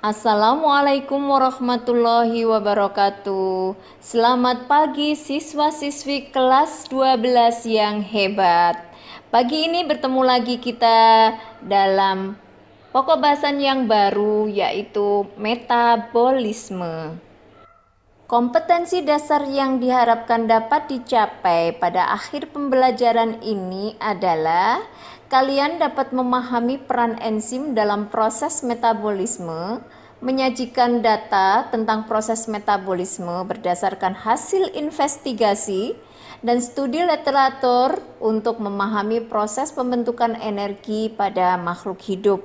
Assalamualaikum warahmatullahi wabarakatuh. Selamat pagi siswa-siswi kelas 12 yang hebat. Pagi ini bertemu lagi kita dalam pokok bahasan yang baru, yaitu metabolisme. Kompetensi dasar yang diharapkan dapat dicapai pada akhir pembelajaran ini adalah kalian dapat memahami peran enzim dalam proses metabolisme, menyajikan data tentang proses metabolisme berdasarkan hasil investigasi dan studi literatur untuk memahami proses pembentukan energi pada makhluk hidup.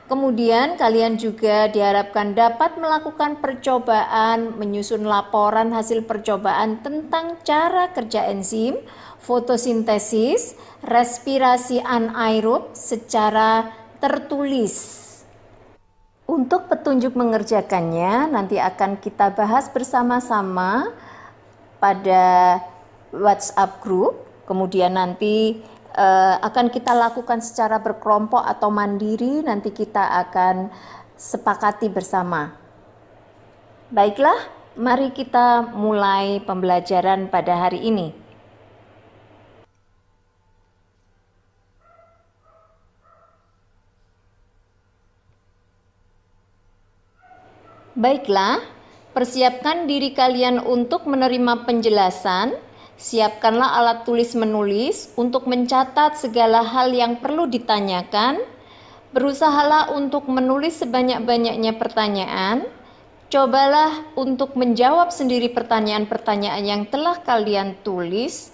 Kemudian kalian juga diharapkan dapat melakukan percobaan, menyusun laporan hasil percobaan tentang cara kerja enzim, fotosintesis, respirasi anaerob secara tertulis. Untuk petunjuk mengerjakannya nanti akan kita bahas bersama-sama pada WhatsApp group, kemudian nanti akan kita lakukan secara berkelompok atau mandiri, nanti kita akan sepakati bersama. Baiklah, mari kita mulai pembelajaran pada hari ini. Baiklah, persiapkan diri kalian untuk menerima penjelasan. Siapkanlah alat tulis menulis untuk mencatat segala hal yang perlu ditanyakan. Berusahalah untuk menulis sebanyak-banyaknya pertanyaan. Cobalah untuk menjawab sendiri pertanyaan-pertanyaan yang telah kalian tulis.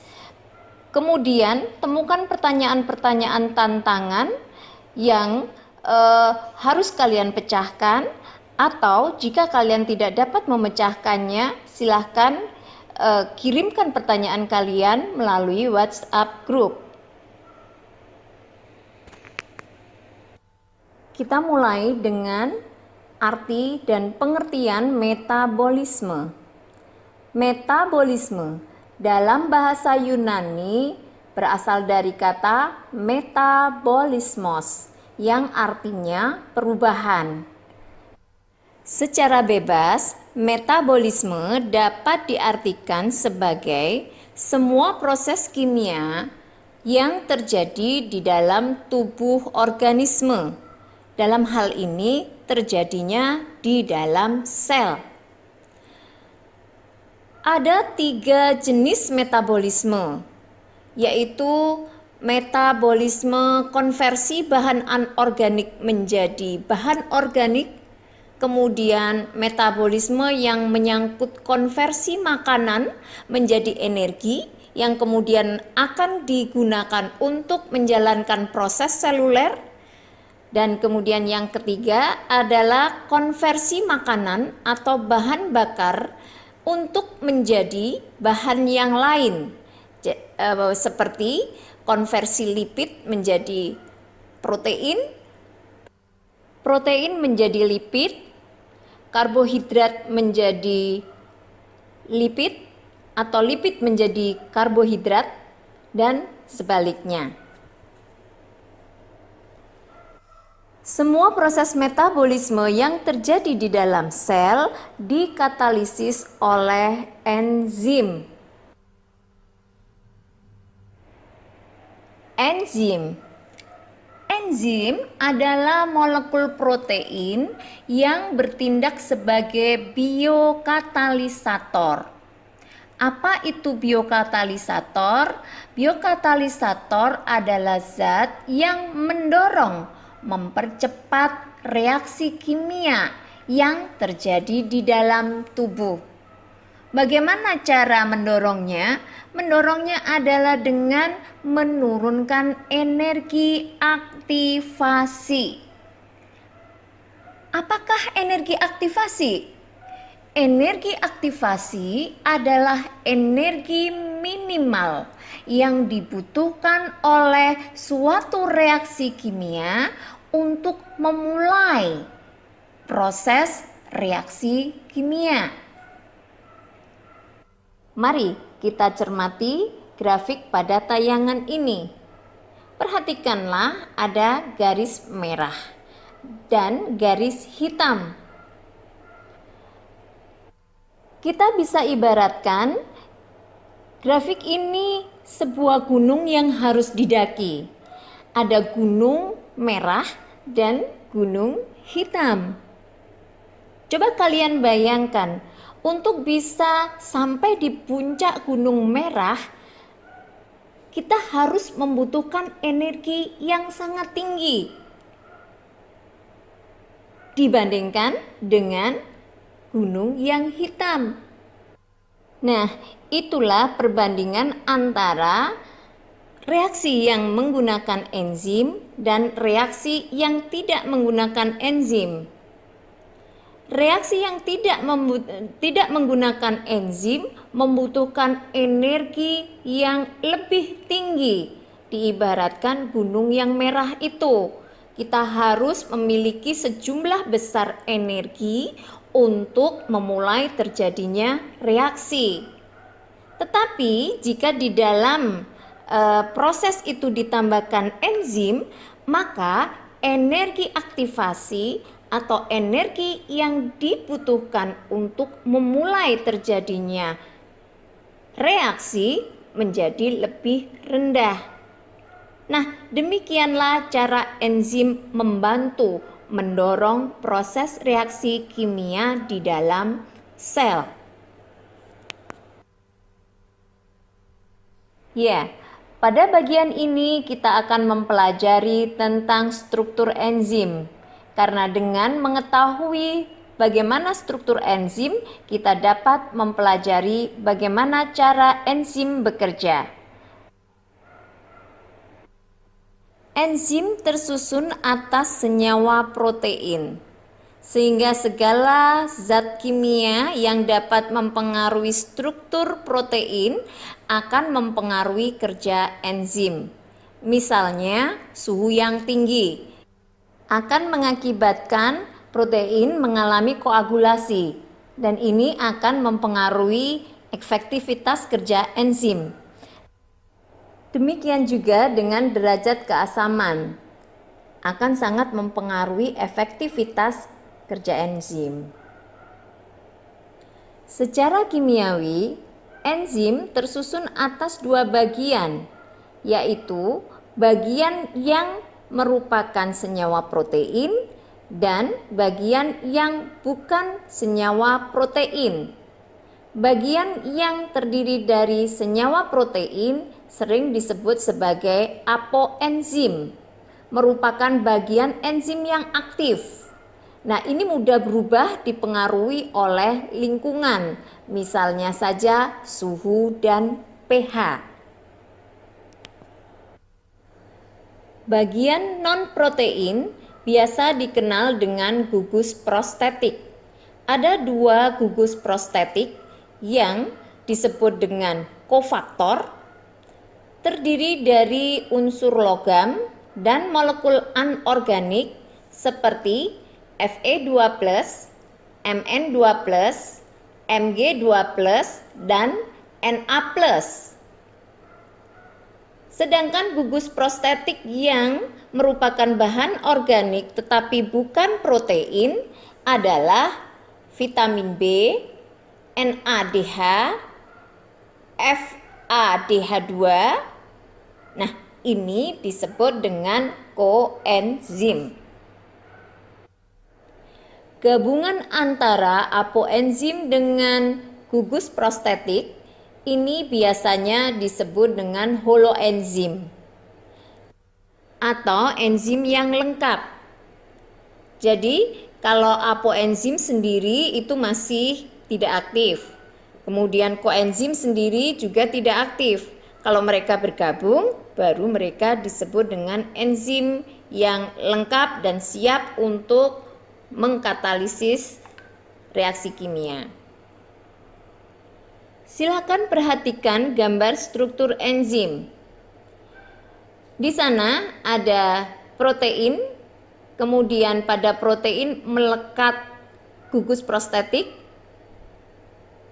Kemudian temukan pertanyaan-pertanyaan tantangan yang harus kalian pecahkan, atau jika kalian tidak dapat memecahkannya, silahkan kirimkan pertanyaan kalian melalui WhatsApp group. Kita mulai dengan arti dan pengertian metabolisme. Metabolisme dalam bahasa Yunani berasal dari kata metabolismos yang artinya perubahan. Secara bebas, metabolisme dapat diartikan sebagai semua proses kimia yang terjadi di dalam tubuh organisme. Dalam hal ini terjadinya di dalam sel. Ada 3 jenis metabolisme, yaitu metabolisme konversi bahan anorganik menjadi bahan organik, kemudian metabolisme yang menyangkut konversi makanan menjadi energi yang kemudian akan digunakan untuk menjalankan proses seluler. Dan kemudian yang ketiga adalah konversi makanan atau bahan bakar untuk menjadi bahan yang lain, seperti konversi lipid menjadi protein, protein menjadi lipid, karbohidrat menjadi lipid, atau lipid menjadi karbohidrat, dan sebaliknya. Semua proses metabolisme yang terjadi di dalam sel dikatalisis oleh enzim. Enzim adalah molekul protein yang bertindak sebagai biokatalisator. Apa itu biokatalisator? Biokatalisator adalah zat yang mendorong, mempercepat reaksi kimia yang terjadi di dalam tubuh. Bagaimana cara mendorongnya? Mendorongnya adalah dengan menurunkan energi aktivasi. Apakah energi aktivasi? Energi aktivasi adalah energi minimal yang dibutuhkan oleh suatu reaksi kimia untuk memulai proses reaksi kimia. Mari kita cermati grafik pada tayangan ini. Perhatikanlah ada garis merah. dan garis hitam. Kita bisa ibaratkan grafik ini sebuah gunung yang harus didaki. Ada gunung merah dan gunung hitam. Coba kalian bayangkan, untuk bisa sampai di puncak gunung merah, kita harus membutuhkan energi yang sangat tinggi dibandingkan dengan gunung yang hitam. Nah, itulah perbandingan antara reaksi yang menggunakan enzim dan reaksi yang tidak menggunakan enzim. Reaksi yang tidak menggunakan enzim membutuhkan energi yang lebih tinggi. Diibaratkan gunung yang merah itu, kita harus memiliki sejumlah besar energi untuk memulai terjadinya reaksi. Tetapi jika di dalam proses itu ditambahkan enzim, maka energi aktivasi atau energi yang dibutuhkan untuk memulai terjadinya reaksi menjadi lebih rendah. Nah, demikianlah cara enzim membantu mendorong proses reaksi kimia di dalam sel. Ya, pada bagian ini kita akan mempelajari tentang struktur enzim. Karena dengan mengetahui bagaimana struktur enzim, kita dapat mempelajari bagaimana cara enzim bekerja. Enzim tersusun atas senyawa protein, sehingga segala zat kimia yang dapat mempengaruhi struktur protein akan mempengaruhi kerja enzim. Misalnya, suhu yang tinggi akan mengakibatkan protein mengalami koagulasi, dan ini akan mempengaruhi efektivitas kerja enzim. Demikian juga dengan derajat keasaman, akan sangat mempengaruhi efektivitas kerja enzim. Secara kimiawi, enzim tersusun atas dua bagian, yaitu bagian yang merupakan senyawa protein dan bagian yang bukan senyawa protein. Bagian yang terdiri dari senyawa protein sering disebut sebagai apoenzim, merupakan bagian enzim yang aktif. Nah, ini mudah berubah dipengaruhi oleh lingkungan, misalnya saja suhu dan pH. Bagian non-protein biasa dikenal dengan gugus prostetik. Ada dua gugus prostetik yang disebut dengan kofaktor, terdiri dari unsur logam dan molekul anorganik seperti Fe2+, Mn2+, Mg2+, dan Na+. Sedangkan gugus prostetik yang merupakan bahan organik tetapi bukan protein adalah vitamin B, NADH, FADH2. Nah, ini disebut dengan koenzim. Gabungan antara apoenzim dengan gugus prostetik ini biasanya disebut dengan holoenzim atau enzim yang lengkap. Jadi, kalau apoenzim sendiri itu masih tidak aktif. Kemudian koenzim sendiri juga tidak aktif. Kalau mereka bergabung, baru mereka disebut dengan enzim yang lengkap dan siap untuk mengkatalisis reaksi kimia. Silakan perhatikan gambar struktur enzim. Di sana ada protein, kemudian pada protein melekat gugus prostetik.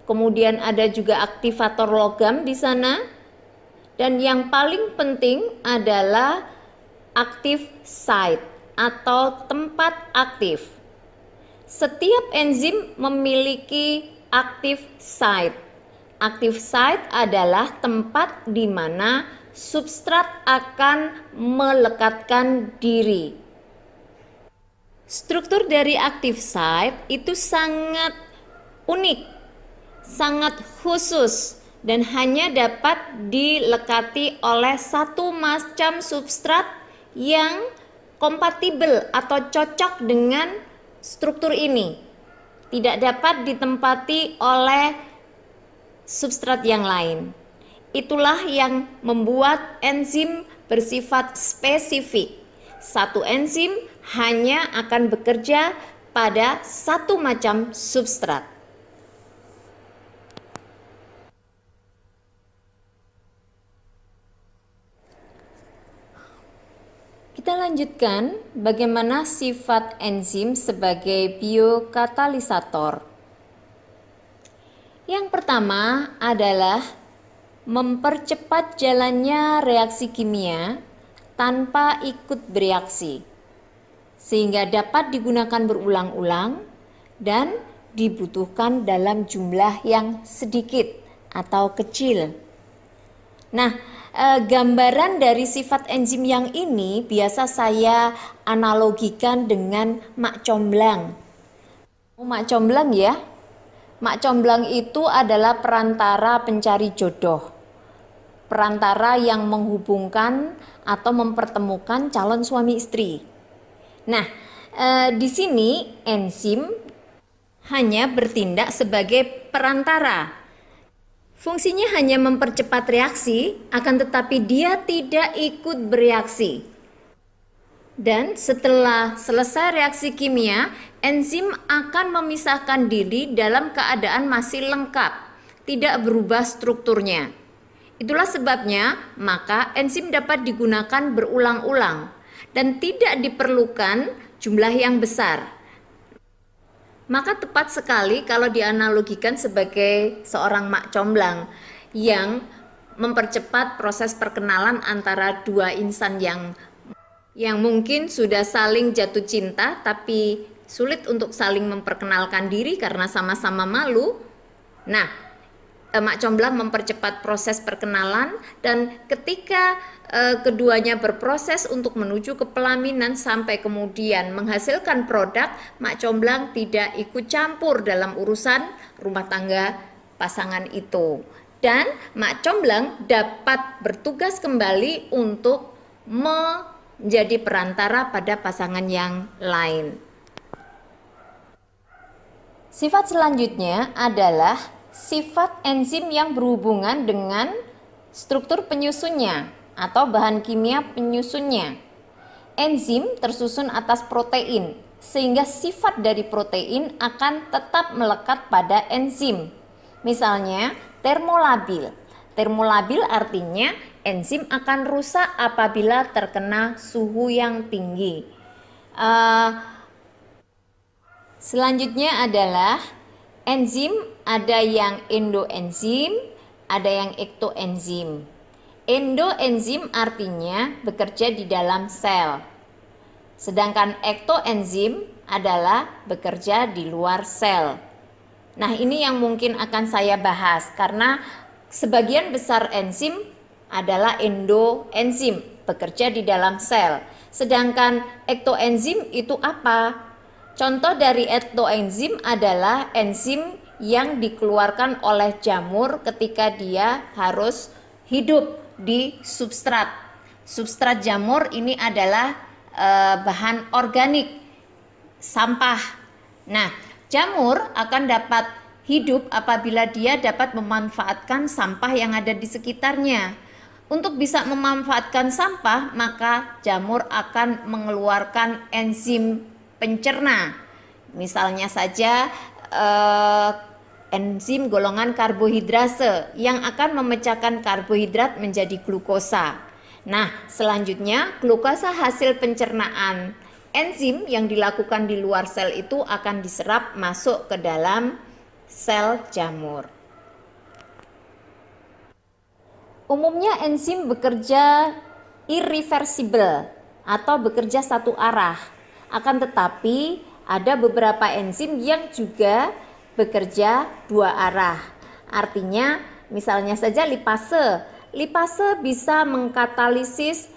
Kemudian ada juga aktivator logam di sana. Dan yang paling penting adalah active site atau tempat aktif. Setiap enzim memiliki active site. Active site adalah tempat di mana substrat akan melekatkan diri. Struktur dari active site itu sangat unik, sangat khusus, dan hanya dapat dilekati oleh satu macam substrat yang kompatibel atau cocok dengan struktur ini. Tidak dapat ditempati oleh substrat yang lain. Itulah yang membuat enzim bersifat spesifik. Satu enzim hanya akan bekerja pada satu macam substrat. Kita lanjutkan bagaimana sifat enzim sebagai biokatalisator. Yang pertama adalah mempercepat jalannya reaksi kimia tanpa ikut bereaksi, sehingga dapat digunakan berulang-ulang dan dibutuhkan dalam jumlah yang sedikit atau kecil. Nah, gambaran dari sifat enzim yang ini biasa saya analogikan dengan mak comblang. Mak comblang ya. Mak comblang itu adalah perantara pencari jodoh. Perantara yang menghubungkan atau mempertemukan calon suami istri. Nah, di sini enzim hanya bertindak sebagai perantara. Fungsinya hanya mempercepat reaksi, akan tetapi dia tidak ikut bereaksi. Dan setelah selesai reaksi kimia, enzim akan memisahkan diri dalam keadaan masih lengkap, tidak berubah strukturnya. Itulah sebabnya maka enzim dapat digunakan berulang-ulang dan tidak diperlukan jumlah yang besar. Maka tepat sekali kalau dianalogikan sebagai seorang mak comblang yang mempercepat proses perkenalan antara dua insan yang mungkin sudah saling jatuh cinta tapi sulit untuk saling memperkenalkan diri karena sama-sama malu. Nah, mak comblang mempercepat proses perkenalan, dan ketika keduanya berproses untuk menuju ke pelaminan sampai kemudian menghasilkan produk, mak comblang tidak ikut campur dalam urusan rumah tangga pasangan itu. Dan mak comblang dapat bertugas kembali untuk menjadi perantara pada pasangan yang lain. Sifat selanjutnya adalah sifat enzim yang berhubungan dengan struktur penyusunnya atau bahan kimia penyusunnya. Enzim tersusun atas protein, sehingga sifat dari protein akan tetap melekat pada enzim. Misalnya termolabil. Termolabil artinya enzim akan rusak apabila terkena suhu yang tinggi. Selanjutnya adalah enzim, ada yang endoenzim, ada yang ektoenzim. Endoenzim artinya bekerja di dalam sel. Sedangkan ektoenzim adalah bekerja di luar sel. Nah, ini yang mungkin akan saya bahas karena sebagian besar enzim adalah endoenzim, bekerja di dalam sel. Sedangkan ektoenzim itu apa? Contoh dari ektoenzim adalah enzim yang dikeluarkan oleh jamur ketika dia harus hidup di substrat. Substrat jamur ini adalah bahan organik, sampah. Nah, jamur akan dapat hidup apabila dia dapat memanfaatkan sampah yang ada di sekitarnya. Untuk bisa memanfaatkan sampah, maka jamur akan mengeluarkan enzim pencerna. Misalnya saja enzim golongan karbohidrase yang akan memecahkan karbohidrat menjadi glukosa. Nah, selanjutnya glukosa hasil pencernaan enzim yang dilakukan di luar sel itu akan diserap masuk ke dalam sel jamur. Umumnya enzim bekerja irreversibel atau bekerja satu arah. Akan tetapi ada beberapa enzim yang juga bekerja dua arah. Artinya misalnya saja lipase. Lipase bisa mengkatalisis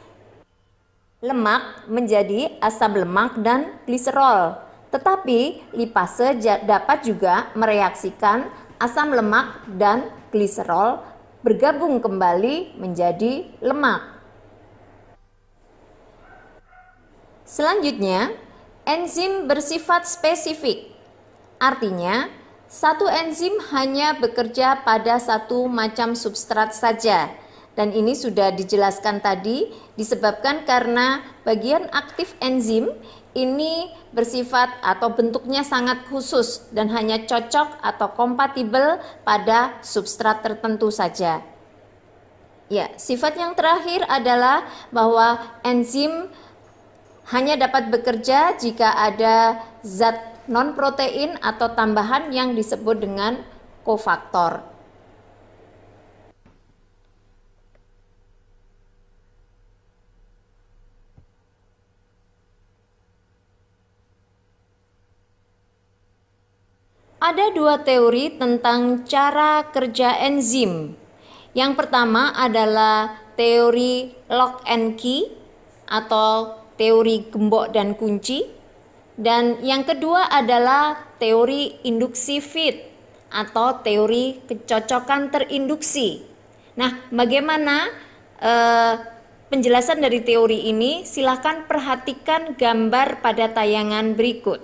lemak menjadi asam lemak dan gliserol. Tetapi lipase dapat juga mereaksikan asam lemak dan gliserol bergabung kembali menjadi lemak. Selanjutnya, enzim bersifat spesifik. Artinya, satu enzim hanya bekerja pada satu macam substrat saja. Dan ini sudah dijelaskan tadi, disebabkan karena bagian aktif enzim ini bersifat atau bentuknya sangat khusus dan hanya cocok atau kompatibel pada substrat tertentu saja. Ya, sifat yang terakhir adalah bahwa enzim hanya dapat bekerja jika ada zat non-protein atau tambahan yang disebut dengan kofaktor. Ada dua teori tentang cara kerja enzim. Yang pertama adalah teori lock and key atau teori gembok dan kunci, dan yang kedua adalah teori induksi fit atau teori kecocokan terinduksi. Nah, bagaimana penjelasan dari teori ini? Silakan perhatikan gambar pada tayangan berikut.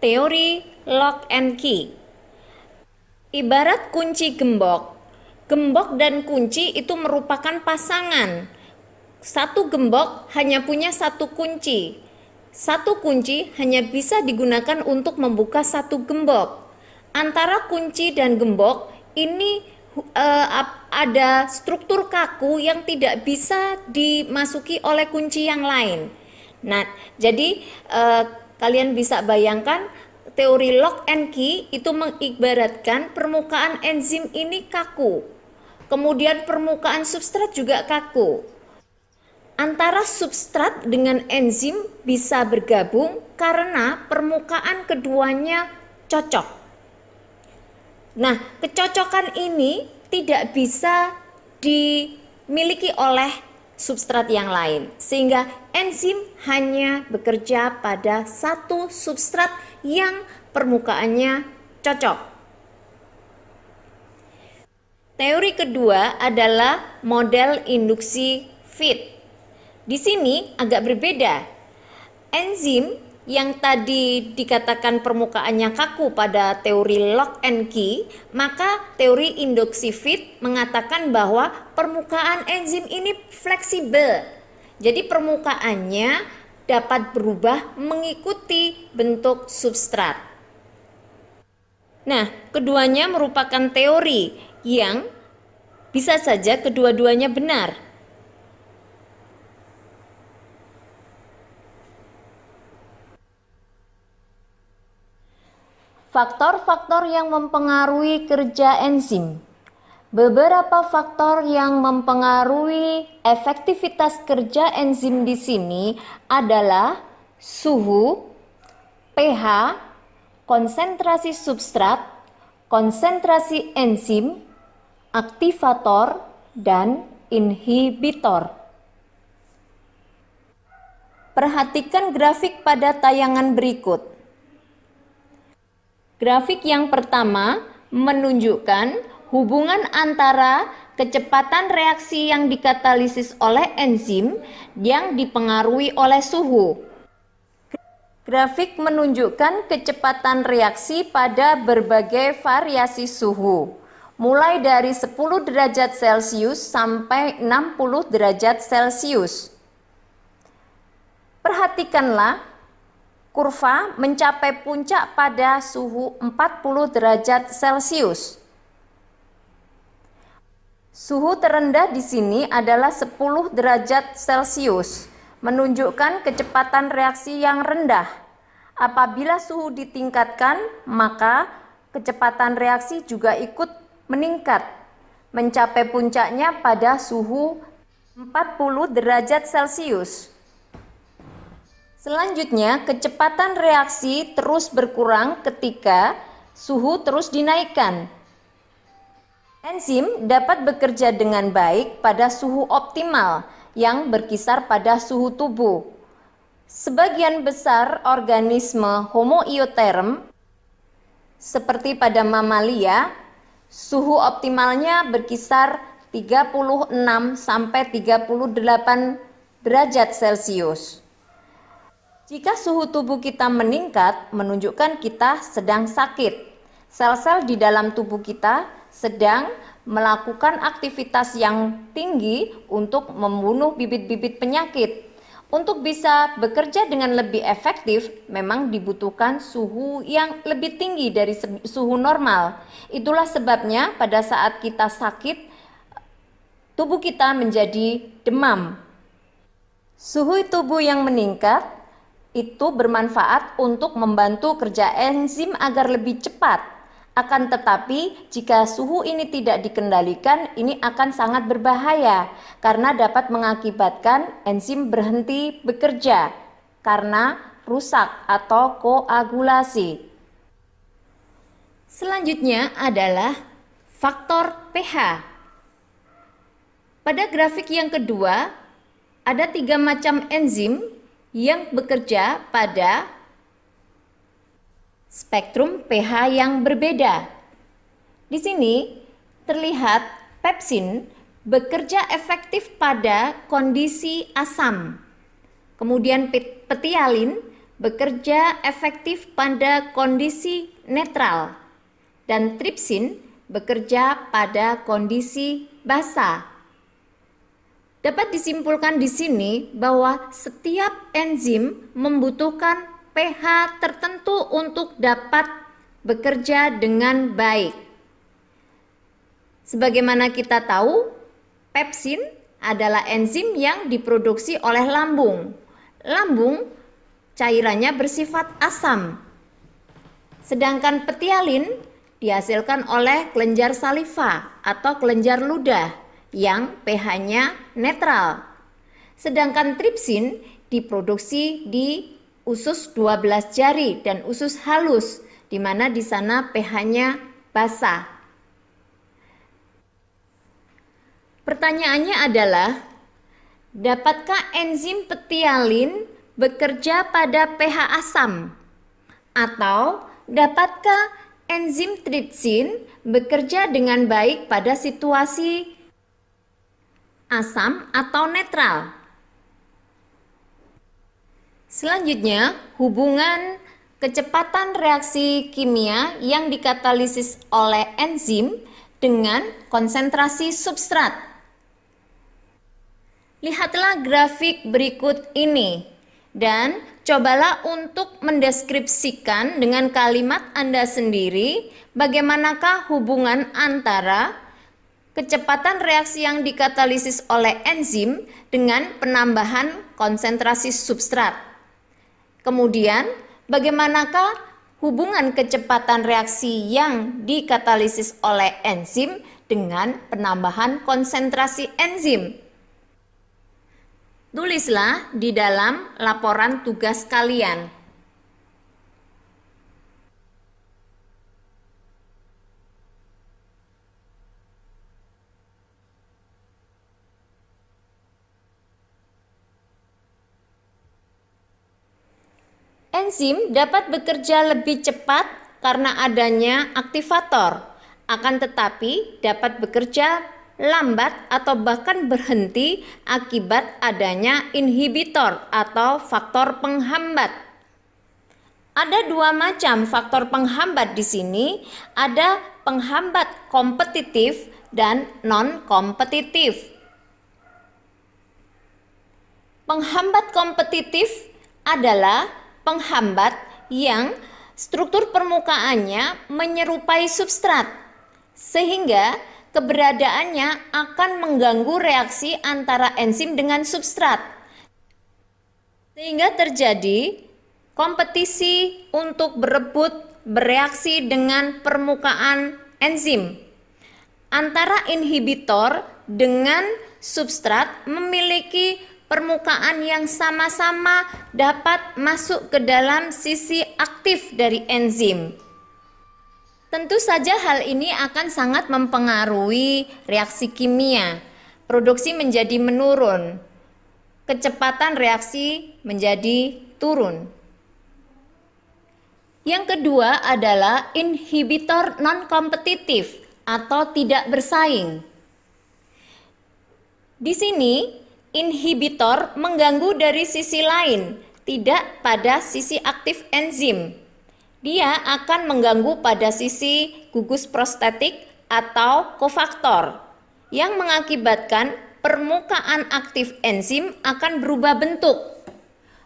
Teori lock and key. Ibarat kunci gembok. Gembok dan kunci itu merupakan pasangan. Satu gembok hanya punya satu kunci. Satu kunci hanya bisa digunakan untuk membuka satu gembok. Antara kunci dan gembok ini ada struktur kaku yang tidak bisa dimasuki oleh kunci yang lain. Nah, jadi kalian bisa bayangkan teori lock and key itu mengibaratkan permukaan enzim ini kaku. Kemudian permukaan substrat juga kaku. Antara substrat dengan enzim bisa bergabung karena permukaan keduanya cocok. Nah, kecocokan ini tidak bisa dimiliki oleh substrat yang lain, sehingga enzim hanya bekerja pada satu substrat yang permukaannya cocok. Teori kedua adalah model induksi fit. Di sini agak berbeda. Enzim yang tadi dikatakan permukaannya kaku pada teori lock and key, maka teori induksi fit mengatakan bahwa permukaan enzim ini fleksibel. Jadi permukaannya dapat berubah mengikuti bentuk substrat. Nah, keduanya merupakan teori yang bisa saja kedua-duanya benar. Faktor-faktor yang mempengaruhi kerja enzim. Beberapa faktor yang mempengaruhi efektivitas kerja enzim di sini adalah suhu, pH, konsentrasi substrat, konsentrasi enzim, aktivator, dan inhibitor. Perhatikan grafik pada tayangan berikut. Grafik yang pertama menunjukkan hubungan antara kecepatan reaksi yang dikatalisis oleh enzim yang dipengaruhi oleh suhu. Grafik menunjukkan kecepatan reaksi pada berbagai variasi suhu, mulai dari 10 derajat Celcius sampai 60 derajat Celcius. Perhatikanlah, kurva mencapai puncak pada suhu 40 derajat Celcius. Suhu terendah di sini adalah 10 derajat Celcius, menunjukkan kecepatan reaksi yang rendah. Apabila suhu ditingkatkan, maka kecepatan reaksi juga ikut meningkat, mencapai puncaknya pada suhu 40 derajat Celcius. Selanjutnya, kecepatan reaksi terus berkurang ketika suhu terus dinaikkan. Enzim dapat bekerja dengan baik pada suhu optimal yang berkisar pada suhu tubuh. Sebagian besar organisme homoioterm seperti pada mamalia, suhu optimalnya berkisar 36 sampai 38 derajat Celcius. Jika suhu tubuh kita meningkat, menunjukkan kita sedang sakit. Sel-sel di dalam tubuh kita sedang melakukan aktivitas yang tinggi untuk membunuh bibit-bibit penyakit. Untuk bisa bekerja dengan lebih efektif, memang dibutuhkan suhu yang lebih tinggi dari suhu normal. Itulah sebabnya pada saat kita sakit, tubuh kita menjadi demam. Suhu tubuh yang meningkat itu bermanfaat untuk membantu kerja enzim agar lebih cepat. Akan tetapi, jika suhu ini tidak dikendalikan, ini akan sangat berbahaya karena dapat mengakibatkan enzim berhenti bekerja karena rusak atau koagulasi. Selanjutnya adalah faktor pH. Pada grafik yang kedua, ada 3 macam enzim yang bekerja pada spektrum pH yang berbeda. Di sini terlihat pepsin bekerja efektif pada kondisi asam. Kemudian petialin bekerja efektif pada kondisi netral. Dan tripsin bekerja pada kondisi basa. Dapat disimpulkan di sini bahwa setiap enzim membutuhkan pH tertentu untuk dapat bekerja dengan baik. Sebagaimana kita tahu, pepsin adalah enzim yang diproduksi oleh lambung. Lambung cairannya bersifat asam. Sedangkan petialin dihasilkan oleh kelenjar saliva atau kelenjar ludah yang pH-nya netral. Sedangkan tripsin diproduksi di usus 12 jari dan usus halus, di mana di sana pH-nya basa. Pertanyaannya adalah, dapatkah enzim petialin bekerja pada pH asam? Atau dapatkah enzim tripsin bekerja dengan baik pada situasi asam atau netral? Selanjutnya, hubungan kecepatan reaksi kimia yang dikatalisis oleh enzim dengan konsentrasi substrat. Lihatlah grafik berikut ini dan cobalah untuk mendeskripsikan dengan kalimat Anda sendiri bagaimanakah hubungan antara kecepatan reaksi yang dikatalisis oleh enzim dengan penambahan konsentrasi substrat. Kemudian, bagaimanakah hubungan kecepatan reaksi yang dikatalisis oleh enzim dengan penambahan konsentrasi enzim? Tulislah di dalam laporan tugas kalian. Enzim dapat bekerja lebih cepat karena adanya aktivator, akan tetapi dapat bekerja lambat atau bahkan berhenti akibat adanya inhibitor atau faktor penghambat. Ada 2 macam faktor penghambat di sini, ada penghambat kompetitif dan non-kompetitif. Penghambat kompetitif adalah penghambat yang struktur permukaannya menyerupai substrat, sehingga keberadaannya akan mengganggu reaksi antara enzim dengan substrat, sehingga terjadi kompetisi untuk berebut bereaksi dengan permukaan enzim. antara inhibitor dengan substrat memiliki permukaan yang sama-sama dapat masuk ke dalam sisi aktif dari enzim. Tentu saja hal ini akan sangat mempengaruhi reaksi kimia. Produksi menjadi menurun, kecepatan reaksi menjadi turun. Yang kedua adalah inhibitor non-kompetitif atau tidak bersaing. Di sini, inhibitor mengganggu dari sisi lain, tidak pada sisi aktif enzim. Dia akan mengganggu pada sisi gugus prostetik atau kofaktor, yang mengakibatkan permukaan aktif enzim akan berubah bentuk.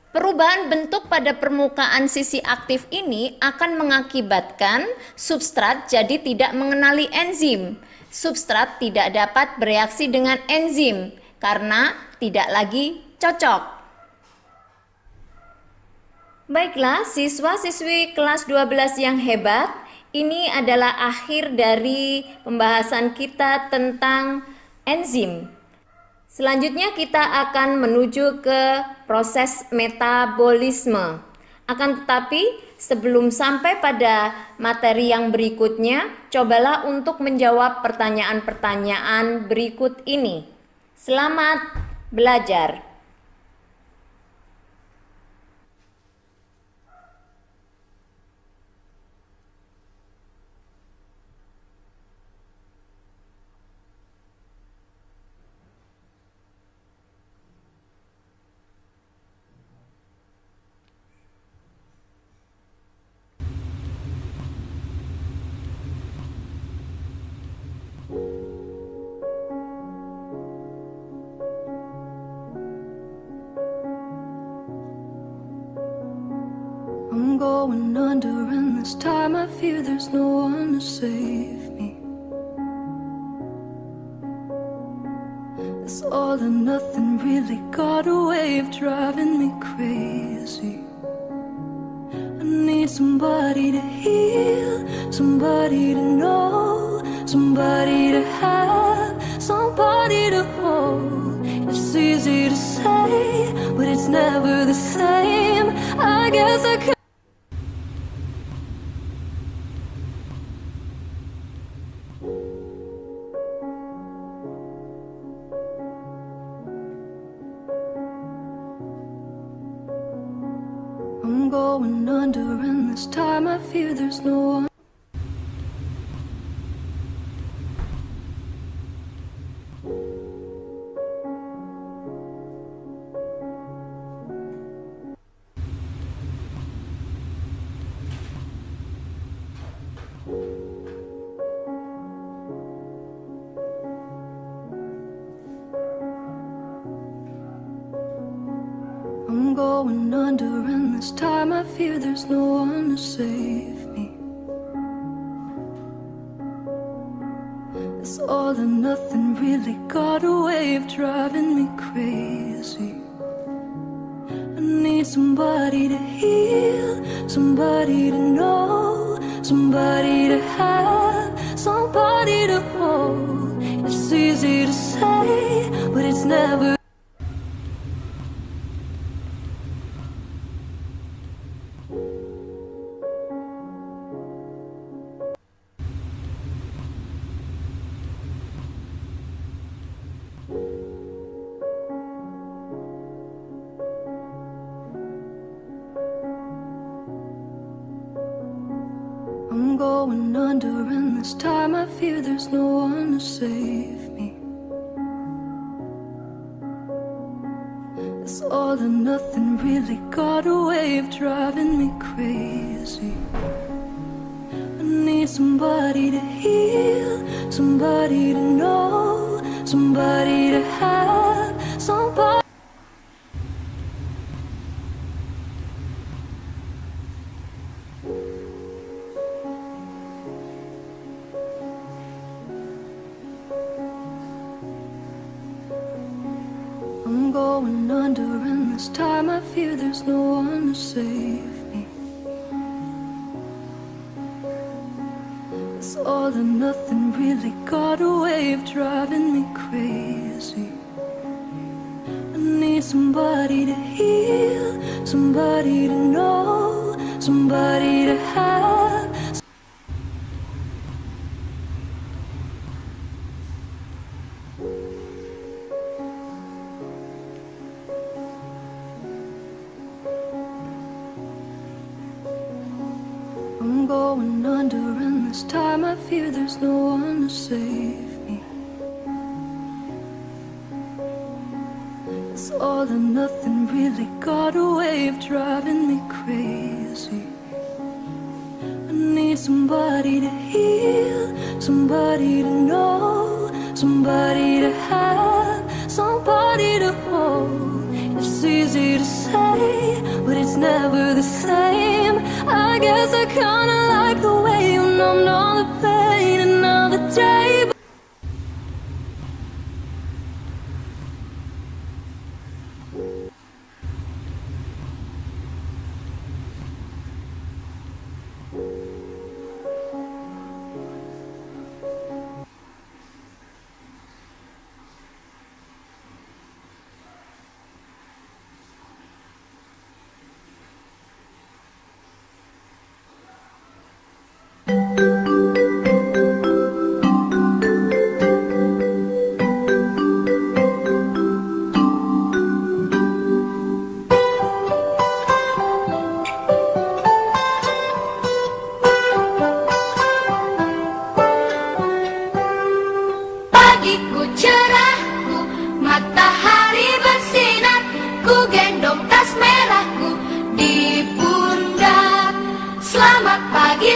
Perubahan bentuk pada permukaan sisi aktif ini akan mengakibatkan substrat jadi tidak mengenali enzim. Substrat tidak dapat bereaksi dengan enzim karena tidak lagi cocok. Baiklah, siswa-siswi kelas 12 yang hebat, ini adalah akhir dari pembahasan kita tentang enzim. Selanjutnya kita akan menuju ke proses metabolisme. Akan tetapi sebelum sampai pada materi yang berikutnya, cobalah untuk menjawab pertanyaan-pertanyaan berikut ini. Selamat belajar. I'm going under, and this time I fear there's no one to save me. This all or nothing really got a way of driving me crazy. I need somebody to heal, somebody to know, somebody to have, somebody to hold. It's easy to say, but it's never the same. I guess I could. I'm going under, and this time I fear there's no one. I'm going under, and this time I fear there's no one to save me. This all or nothing really got a way of driving me crazy. I need somebody to heal, somebody to know, somebody to have, somebody to hold. It's easy to say, but it's never. I'm going under, and this time I fear there's no one to save me. This all or nothing really got a way of driving me crazy. I need somebody to heal, somebody to know, somebody to have, somebody. I'm going under, and this time I fear there's no one to save me. This all or nothing really got a way of driving me crazy. I need somebody to heal, somebody to know, somebody to have. I'm going under, and this time I fear there's no one to save me. This all or nothing really got a way of driving me crazy. I need somebody to heal, somebody to know, somebody to have, somebody to hold. It's easy to say, but it's never the same. I guess I kinda like the way you numbed all the pain another day. Pagiku cerahku, matahari bersinar, ku gendong tas merahku di pundak. Selamat pagi.